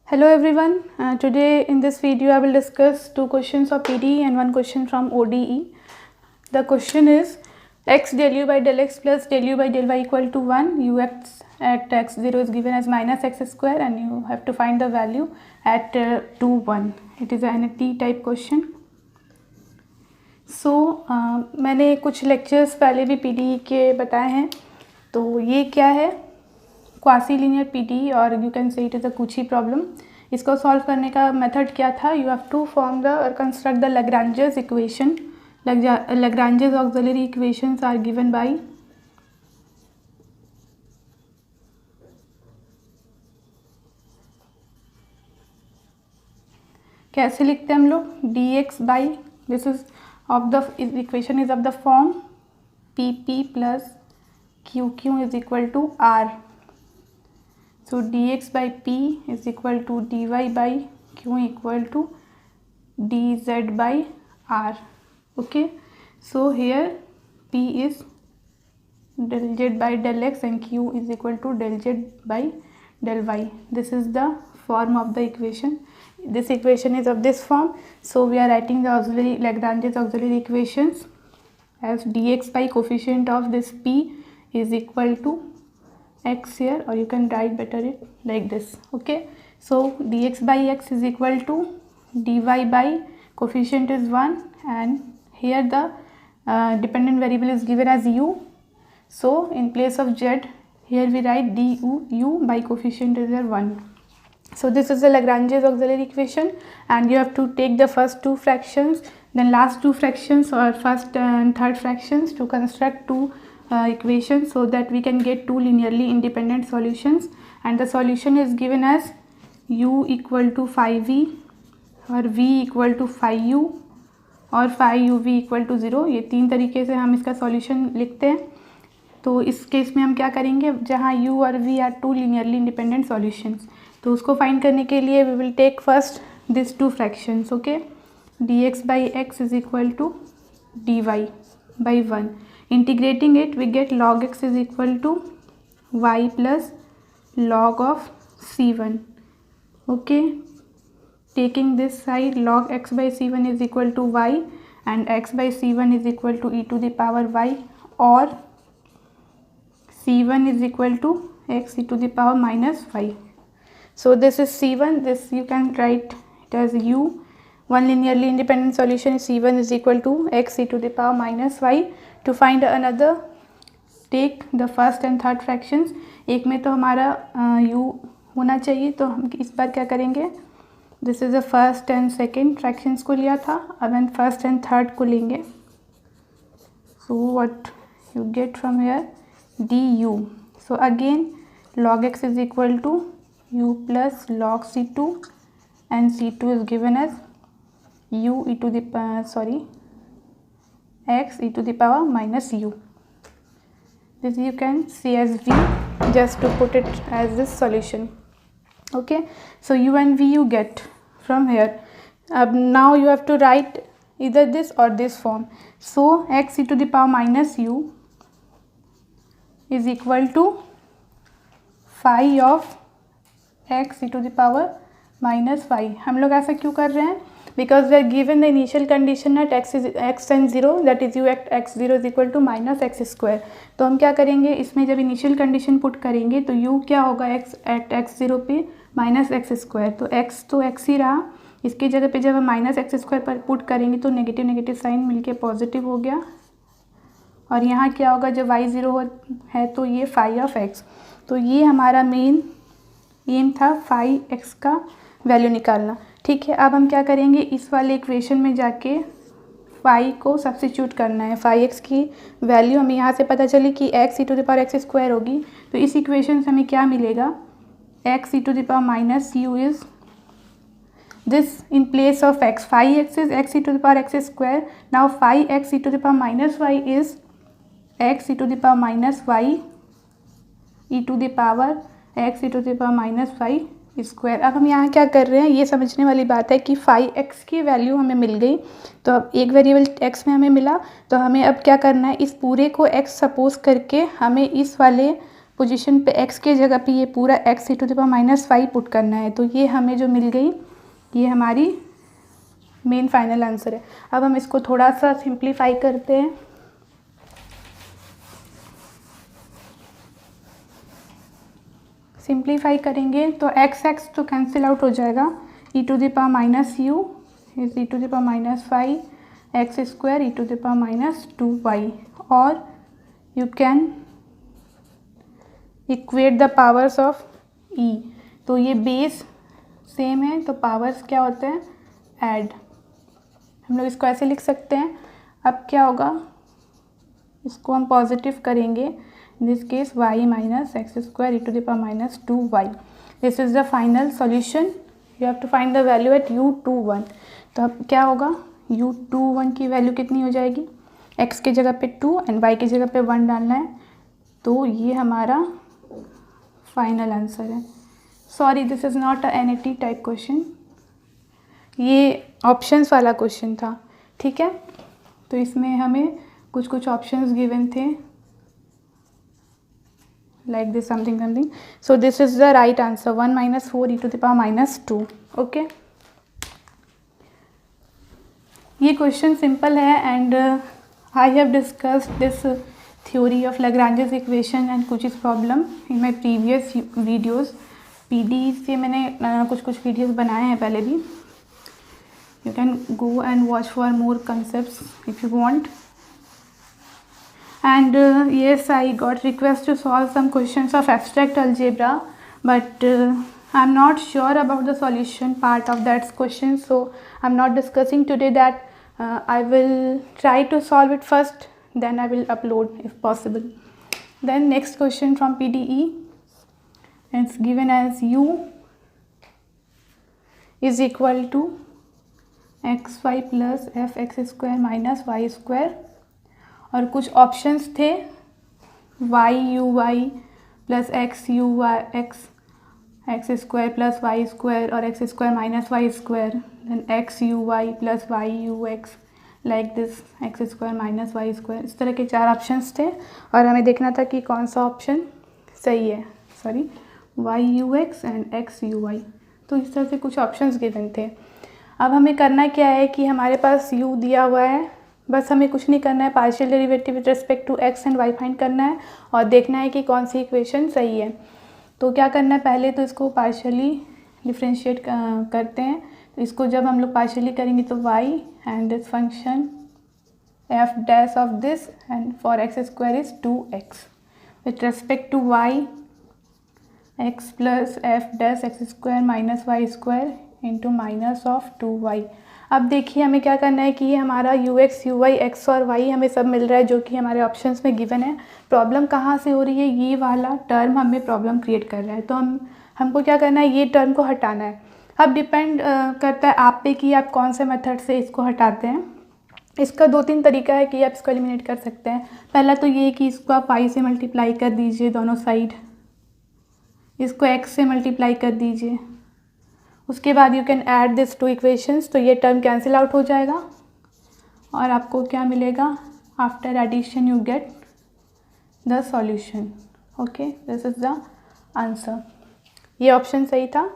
Hello everyone. Today in this video I will discuss two questions of PDE and one question from ODE. The question is x del u by del x plus del u by del y equal to 1. Ux at x0 is given as minus x square and you have to find the value at 2, 1. It is an NT type question. मैंने कुछ lectures पहले भी PDE के बताए हैं. तो ये क्या है? क्वासी लीनियर पीडी और you can say it is a Cauchy problem. इसको सॉल्व करने का मेथड क्या था? You have to form the और construct the Lagrange's equation. Lagrange's auxiliary equations are given by कैसे लिखते हैं हम लोग? D X by this is of the equation is of the form P P plus Q Q is equal to R. So dx by p is equal to dy by q equal to dz by r. Okay, so here p is del z by del x and q is equal to del z by del y. This is the form of the equation. This equation is of this form. So we are writing the auxiliary Lagrange's auxiliary equations as dx by coefficient of this p is equal to x here, or you can write better it like this. Okay, so dx by x is equal to dy by coefficient is 1 and here the dependent variable is given as u. So in place of z here we write du u by coefficient is here 1. So this is the Lagrange's auxiliary equation and you have to take the first two fractions, then last two fractions or first and third fractions to construct two equations so that we can get two linearly independent solutions. And the solution is given as u equal to phi v और v equal to phi u और phi u v equal to 0. ये तीन तरीके से हम इसका solution लिखते हैं. तो इस केस में हम क्या करेंगे? जहाँ u और v are two linearly independent solutions, तो उसको फाइंड करने के लिए we will take first these two fractions. Okay, dx by x is equal to dy by 1. Integrating it we get log x is equal to y plus log of c1. Okay, taking this side log x by c1 is equal to y and x by c1 is equal to e to the power y, or c1 is equal to x e to the power minus y. So this is c1, this you can write it as u. One linearly independent solution is c1 is equal to x e to the power minus y. To find another, take the first and third fractions. एक में तो हमारा u होना चाहिए, तो हम इस बार क्या करेंगे? This is the first and second fractions को लिया था, अब हम फर्स्ट एंड थर्ड को लेंगे. So what you get from here? du. So again log x is equal to u plus log c2 and c2 is given as u e to the x e to the power minus u. This you can see as v just to put it as this solution. Okay, so u and v you get from here. Now you have to write either this or this form. So x e to the power minus u is equal to phi of x e to the power minus y. हम लोग ऐसा क्यों कर रहे हैं? Because we are given the initial condition at x and 0, that is u at x0 is equal to minus x square. तो हम क्या करेंगे? इसमें जब इनिशियल कंडीशन पुट करेंगे तो u क्या होगा? x at x0 पे माइनस एक्स स्क्वायर. तो x ही रहा. इसकी जगह पे जब हम माइनस एक्स स्क्वायर पर पुट करेंगे तो नेगेटिव नेगेटिव साइन मिलके पॉजिटिव हो गया. और यहाँ क्या होगा? जब y 0 है तो ये फाई ऑफ x. तो ये हमारा मेन एम था, फाई x का वैल्यू निकालना. ठीक है, अब हम क्या करेंगे? इस वाले इक्वेशन में जाके फाई को सब्स्टिट्यूट करना है. फाई एक्स की वैल्यू हमें यहाँ से पता चली कि x e to the power x square होगी. तो इस इक्वेशन से हमें क्या मिलेगा? X e to the power minus u is this in place of x. Phi x is x e to the power x square. Now phi x e to the power minus y is x e to the power minus y e to the power x e to the power minus Y square. अब हम यहाँ क्या कर रहे हैं? ये समझने वाली बात है कि फाई एक्स की वैल्यू हमें मिल गई. तो अब एक वेरिएबल एक्स में हमें मिला, तो हमें अब क्या करना है? इस पूरे को एक्स सपोज करके हमें इस वाले पोजीशन पे x के जगह पे ये पूरा x e⁻⁵ पुट करना है। तो ये हमें जो मिल गई ये हमारी मेन फाइनल आंसर है। अब हम इसको थोड़ा सा सिंप्लीफाई करते हैं। सिंप्लीफाई करेंगे तो x तो कैंसिल आउट हो जाएगा, e⁻⁻u is e⁻⁵ x² e⁻²y, और you can equate the powers of e। तो ये बेस सेम है तो पावर्स क्या होते हैं, ऐड। हम लोग इसको ऐसे लिख सकते हैं। अब क्या होगा, इसको हम पॉजिटिव करेंगे, in this case y - x² e⁻²y। This is the final solution. You have to find the value at u21। तो अब क्या होगा, u21 की वैल्यू कितनी हो जाएगी, x के जगह पे 2 एंड y की जगह पे 1 डालना है। तो ये हमारा फाइनल आंसर है। Sorry, this is not a NAT type question, ये ऑप्शंस वाला क्वेश्चन था। ठीक है, तो इसमें हमें कुछ कुछ ऑप्शंस गिवन थे, like this something. So this is the right answer, 1 - 4 e⁻²। Okay, ये क्वेश्चन सिंपल है and I have discussed this theory of Lagrange's equation and Cauchy's problem in my previous videos. PD से मैंने कुछ videos बनाए हैं पहले भी। You can go and watch for more concepts if you want. And yes, I got request to solve some questions of abstract algebra, but I'm not sure about the solution part of that question, so I'm not discussing today that. I will try to solve it first, then I will upload if possible. Then next question from PDE, it's given as u is equal to xy plus f(x²-y²) और कुछ options थे y(u(y) plus x(x²) plus y² और x²-y², then x(u(y) plus y(u(x) like this x²-y²। इस तरह के 4 options थे और हमें देखना था कि कौन सा ऑप्शन सही है। Sorry, y(u(x) and x(u(y). तो इस तरह से कुछ ऑप्शंस गिवन थे। अब हमें करना क्या है कि हमारे पास u दिया हुआ है, बस हमें कुछ नहीं करना है, partial derivative with respect to x and y find करना है और देखना है कि कौन सी इक्वेशन सही है। तो क्या करना है, पहले तो इसको पार्शियली डिफ्रेंशिएट करते हैं। तो इसको जब हम लोग पार्शियली करेंगे तो y and this function f dash of this and for x² is 2x with respect to y x plus f dash x² - y² into -2y। अब देखिए हमें क्या करना है कि ये हमारा ux, uy, x और y हमें सब मिल रहा है जो कि हमारे ऑप्शंस में गिवन है। प्रॉब्लम कहाँ से हो रही है, ये वाला टर्म हमें प्रॉब्लम क्रिएट कर रहा है। तो हमको क्या करना है, ये टर्म को हटाना है। अब डिपेंड करता है आप पे कि आप कौन से मेथड से इसको हटाते हैं। इसका 2-3 तरीका है कि आप इसको एलिमिनेट कर सकते हैं। पहला तो ये कि इसको आप y से मल्टीप्लाई कर दीजिए दोनों साइड, इसको x से मल्टीप्लाई कर दीजिए। उसके बाद you can add this 2 equations, तो ये टर्म कैंसिल आउट हो जाएगा और आपको क्या मिलेगा, after addition you get the solution. Okay, this is the answer. ये ऑप्शन सही था।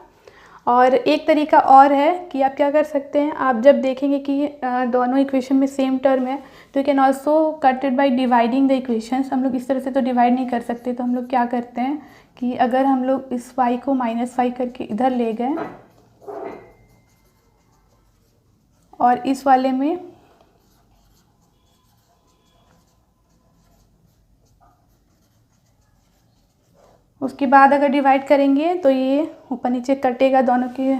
और एक तरीका और है कि आप क्या कर सकते हैं, आप जब देखेंगे कि दोनों इक्वेशन में सेम टर्म है तो you can also cut it by dividing the equations. हम लोग इस तरह से तो डिवाइड नहीं कर सकते, तो हम लोग क्या करते हैं कि अगर हम लोग इस y को -y करके इधर ले गए और इस वाले में उसके बाद अगर डिवाइड करेंगे तो ये ऊपर नीचे कटेगा दोनों के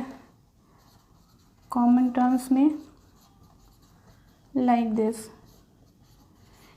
कॉमन टर्म्स में, लाइक दिस।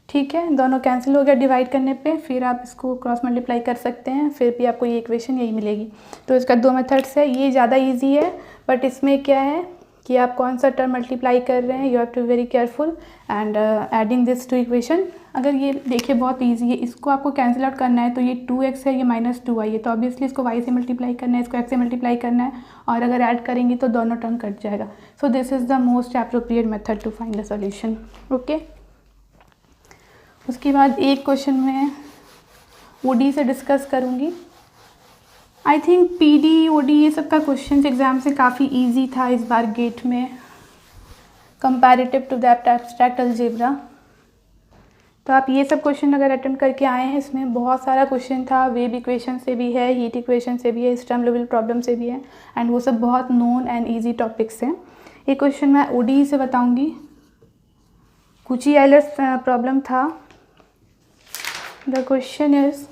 ठीक है, दोनों कैंसिल हो गया डिवाइड करने पे, फिर आप इसको क्रॉस मल्टीप्लाई कर सकते हैं, फिर भी आपको ये इक्वेशन यही मिलेगी। तो इसका 2 मेथड्स है, ये ज़्यादा इजी है, बट इसमें क्या है कि आप कौन सा टर्म मल्टीप्लाई कर रहे हैं, you have to be very careful and adding this 2 equation. अगर ये देखिए बहुत इजी है, इसको आपको कैंसिल आउट करना है तो ये 2x है, ये -2y है, तो ऑब्वियसली इसको y से मल्टीप्लाई करना है, इसको x से मल्टीप्लाई करना है और अगर ऐड करेंगे तो दोनों टर्म कट जाएगा। So this is the most appropriate method to find the solution. Okay, उसके बाद एक क्वेश्चन में ओडी से डिस्कस करूँगी। आई थिंक पीडी ओडी ये सब का क्वेश्चन एग्ज़ाम से काफ़ी इजी था इस बार गेट में comparative to that abstract algebra. तो आप ये सब क्वेश्चन अगर अटेम्प्ट करके आए हैं, इसमें बहुत सारा क्वेश्चन था, वेव इक्वेशन से भी है, हीट इक्वेशन से भी है, स्टर्म लिउविल प्रॉब्लम से भी है, एंड वो सब बहुत नोन एंड इजी टॉपिक्स हैं। एक क्वेश्चन मैं ओडी से बताऊंगी। कुची आइलर्स प्रॉब्लम था। The question is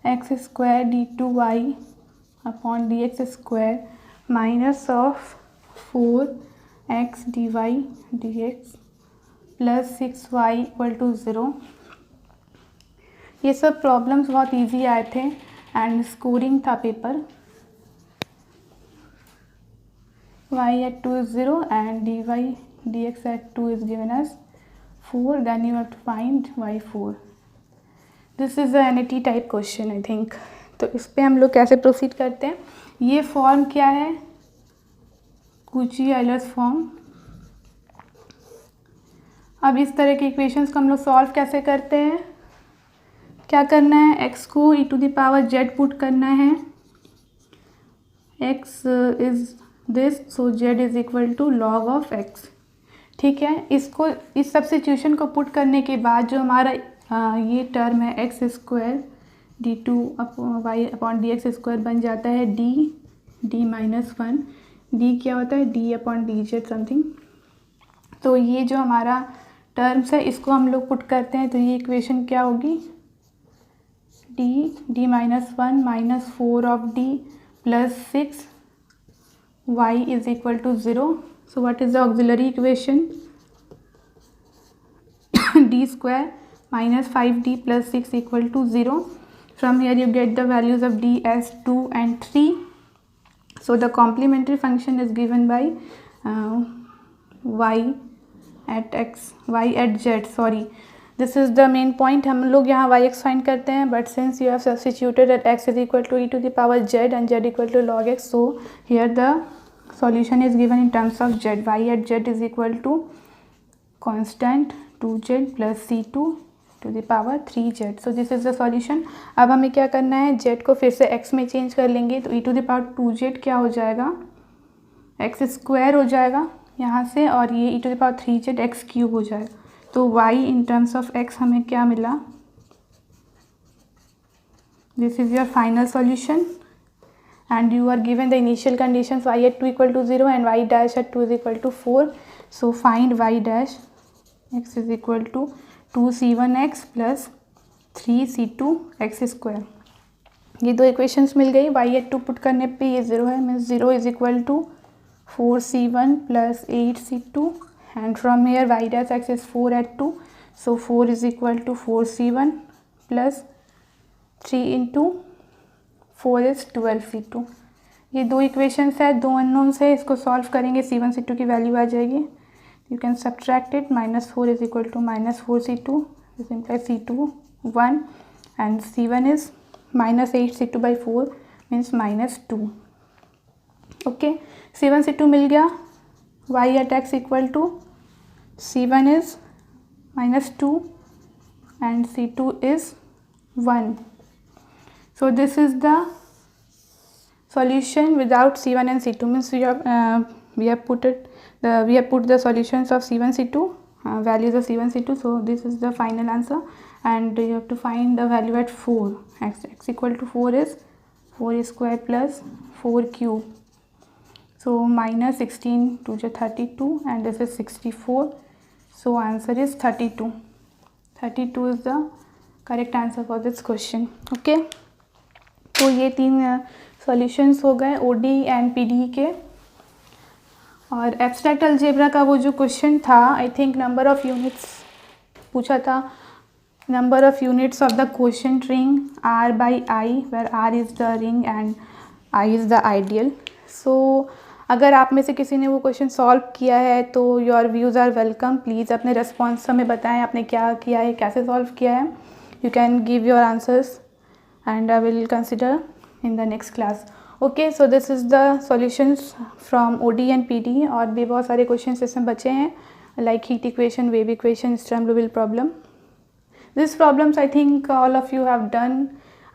x square d two y upon d x square minus of 4x dy dx plus 6y equal to 0। ये सब प्रॉब्लम्स बहुत easy आए थे एंड स्कोरिंग था paper. y at 2 is 0 and dy dx at 2 is given as 4, then you have to find y4. This is a NAT type question I think। तो इस पे हम लोग कैसे प्रोसीड करते हैं, ये फॉर्म क्या है, कुची आइलर्स फॉर्म। अब इस तरह के इक्वेशंस को हम लोग सॉल्व कैसे करते हैं, क्या करना है, x को e⁻z पुट करना है, x is this, so z is equal to log of x। ठीक है, इसको इस सब्स्टिट्यूशन को पुट करने के बाद जो हमारा ये टर्म है x square d two y upon d x square बन जाता है डी माइनस 1। डी क्या होता है, D upon D Z something. तो ये जो हमारा टर्म्स है इसको हम लोग पुट करते हैं, तो ये इक्वेशन क्या होगी, d minus 1 minus 4 of d plus 6 y is equal to 0। So what is the auxiliary equation, d square minus 5d plus 6 equal to 0. From here you get the values of d as 2 and 3. So the complementary function is given by y at z, sorry, this is the main point। हम लोग यहाँ yx find करते हैं, but since you have substituted that x is equal to e⁻z and z equal to log x, so here the solution is given in terms of z। y at z is equal to constant 2z plus c2 to the power 3z। So this is the solution. अब हमें क्या करना है, z को फिर से x में change कर लेंगे, तो e⁻2z क्या हो जाएगा, x स्क्वायर हो जाएगा यहाँ से, और ये e⁻3z x क्यूब हो जाएगा। तो y in terms of x हमें क्या मिला, this is your final solution and you are given the initial conditions y at 2 equal to 0 and y dash at 2 is equal to 4। So find y dash x is equal to 2c1x plus 3c2 x square. ये दो equations मिल गई, y at 2 put करने पे ये 0 है, means 0 is equal to 4c1 plus 8c2 and from here y dash x is 4 at 2, so 4 is equal to 4c1 plus 3 into 4 is 12c2। ये दो equations है, दो अननोन्स है, इसको सॉल्व करेंगे c1 c2 की वैल्यू आ जाएगी। You can subtract it, minus 4 is equal to minus 4c2, this implies c2 1 and c1 is minus 8c2 by 4 means minus 2। okay, c1 c2 मिल गया, y at x equal to c1 is minus 2 and c2 is 1। so this is the solution without c1 and c2, means we have put the solutions of c1 c2, values of c1 c2, so this is the final answer and you have to find the value at 4, x equal to 4 is 4 square plus 4 cube, so minus 16 to 32 and this is 64, so answer is 32 is the correct answer for this question। okay, तो ये तीन solutions हो गए OD and PD के। और abstract algebra का वो जो क्वेश्चन था, I think number of units पूछा था, number of units of the quotient ring r by i, where r is the ring and i is the ideal. So अगर आप में से किसी ने वो क्वेश्चन सॉल्व किया है तो your views are welcome. Please अपने रिस्पॉन्स हमें बताएं, आपने क्या किया है, कैसे सॉल्व किया है। You can give your answers and I will consider in the next class। okay, so this is the solutions from OD and PD। और भी बहुत सारे questions इसमें बचे हैं, like heat equation, wave equation, Sturm Liouville problem। These problems I think all of you have done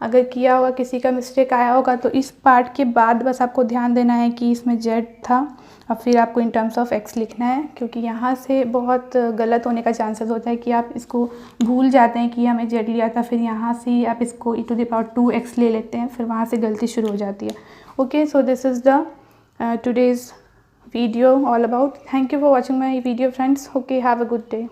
अगर किया होगा, किसी का मिस्टेक आया होगा तो इस पार्ट के बाद बस आपको ध्यान देना है कि इसमें z था और फिर आपको इन टर्म्स ऑफ x लिखना है, क्योंकि यहाँ से बहुत गलत होने का चांसेस होता है कि आप इसको भूल जाते हैं कि हमें z लिया था, फिर यहाँ से आप इसको e⁻²x ले लेते हैं, फिर वहाँ से गलती शुरू हो जाती है। Okay, so this is the today's video all about. Thank you for watching my video, friends. Okay, have a good day.